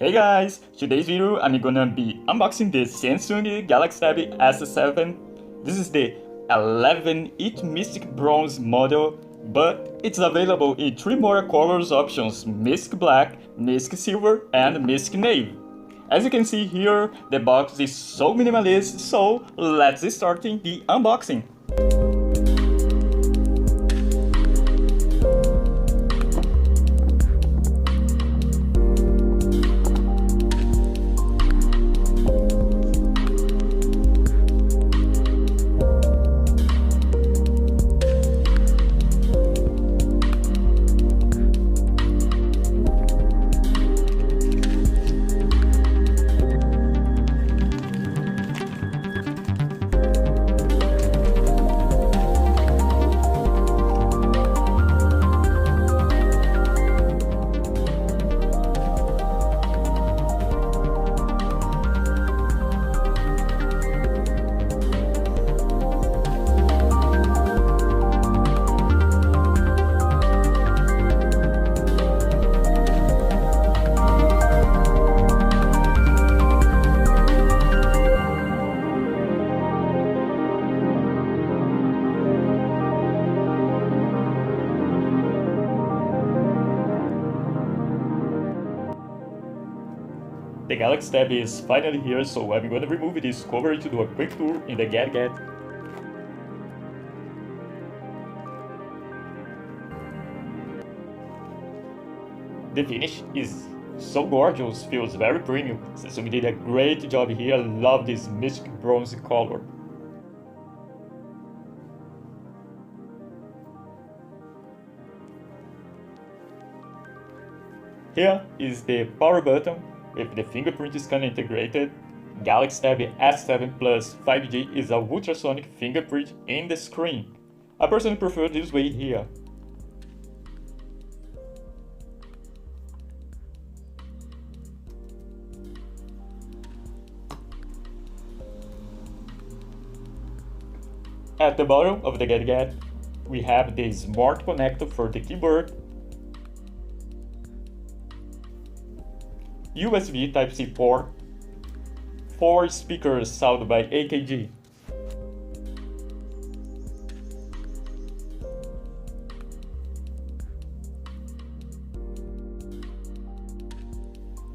Hey guys! Today's video I'm gonna be unboxing the Samsung Galaxy Tab S7. This is the 11-inch Mystic Bronze model, but it's available in 3 more colors options: Mystic Black, Mystic Silver, and Mystic Navy. As you can see here, the box is so minimalist, so let's start the unboxing. The Galaxy Tab is finally here, so I'm gonna remove this cover to do a quick tour in the gadget. The finish is so gorgeous, feels very premium. Samsung did a great job here. I love this mystic bronze color. Here is the power button with the fingerprint scanner integrated. Galaxy Tab S7 Plus 5G is a ultrasonic fingerprint in the screen. I personally prefer this way here. At the bottom of the gadget, we have the smart connector for the keyboard, USB Type-C port, 4 speakers sold by AKG.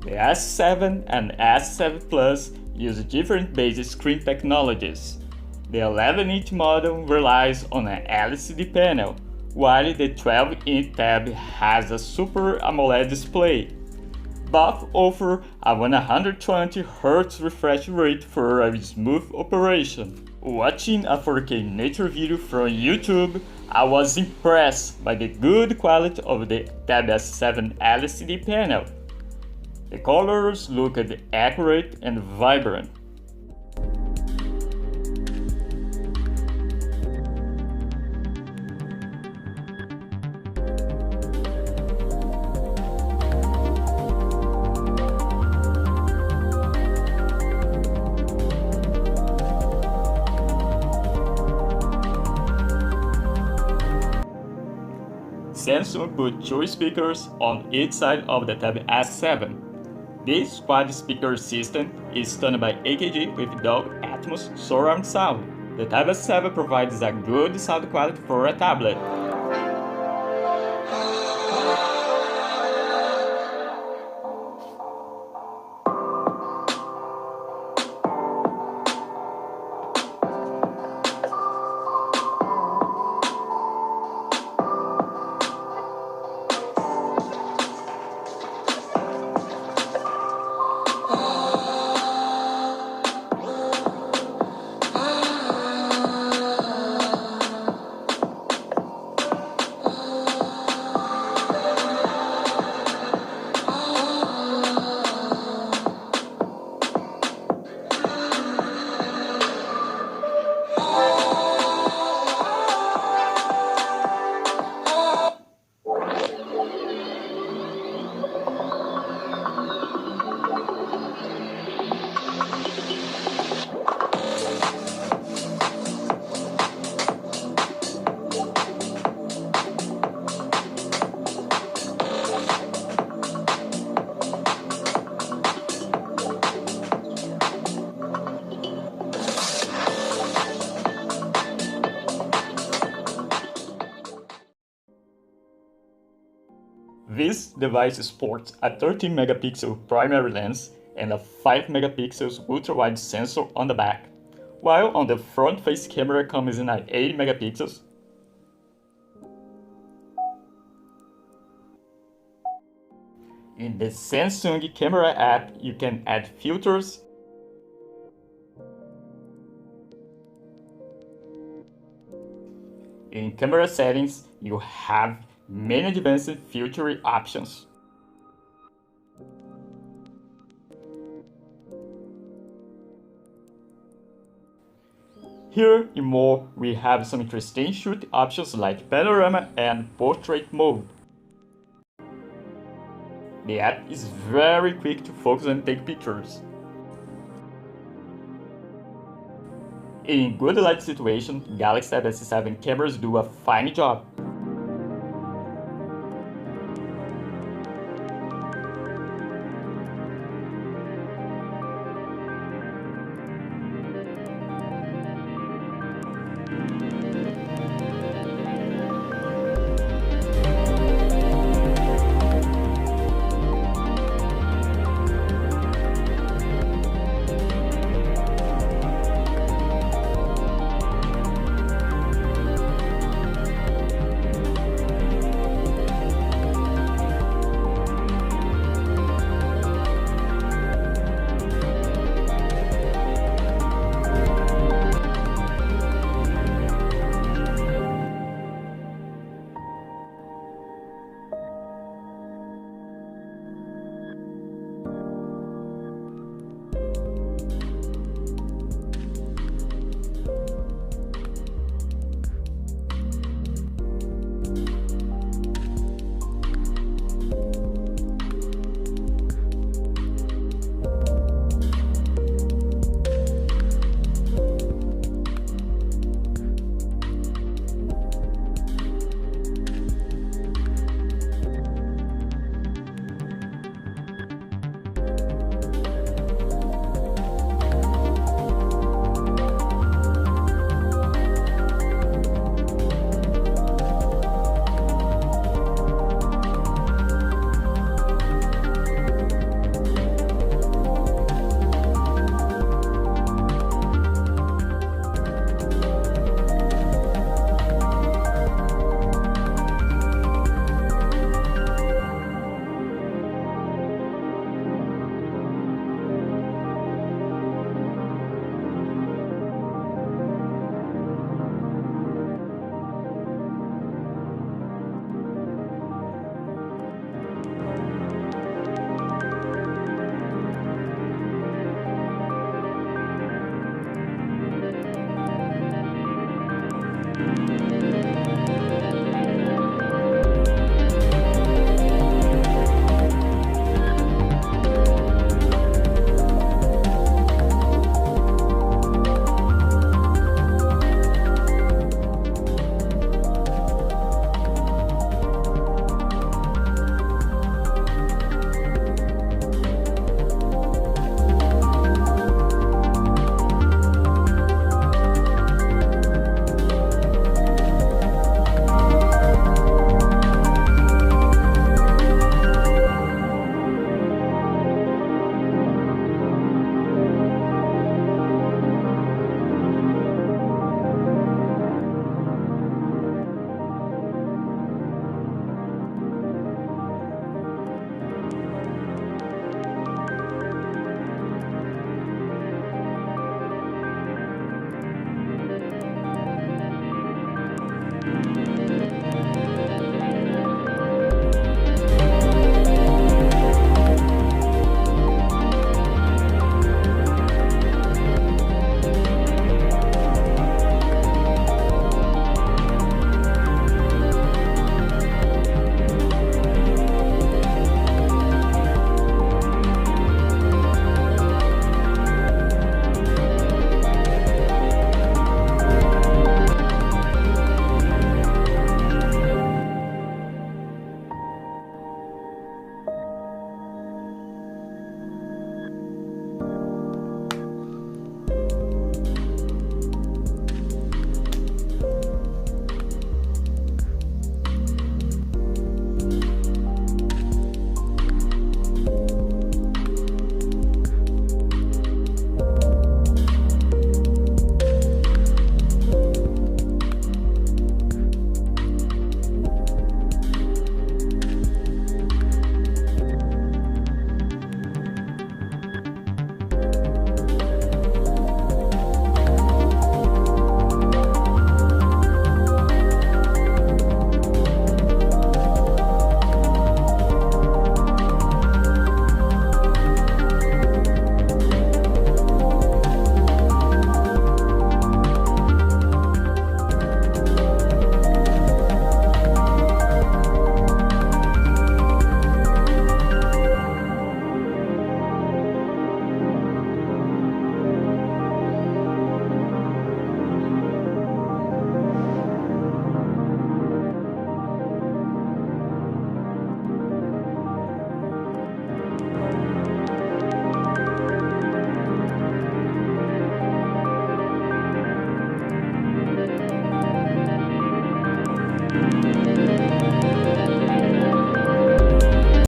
The S7 and S7 Plus use different base screen technologies. The 11-inch model relies on an LCD panel, while the 12-inch Tab has a Super AMOLED display. Both offer a 120Hz refresh rate for a smooth operation. Watching a 4K nature video from YouTube, I was impressed by the good quality of the Tab S7 LCD panel. The colors looked accurate and vibrant. Samsung put 2 speakers on each side of the Tab S7. This quad speaker system is done by AKG with Dolby Atmos surround sound. The Tab S7 provides a good sound quality for a tablet. This device sports a 13 megapixel primary lens and a 5 megapixels ultra-wide sensor on the back, while on the front-face camera comes in at 8 megapixels. In the Samsung camera app, you can add filters, in camera settings, you have many advanced filtering options. Here in more, we have some interesting shoot options like panorama and portrait mode. The app is very quick to focus and take pictures. In good light situations, Galaxy Tab S7 cameras do a fine job.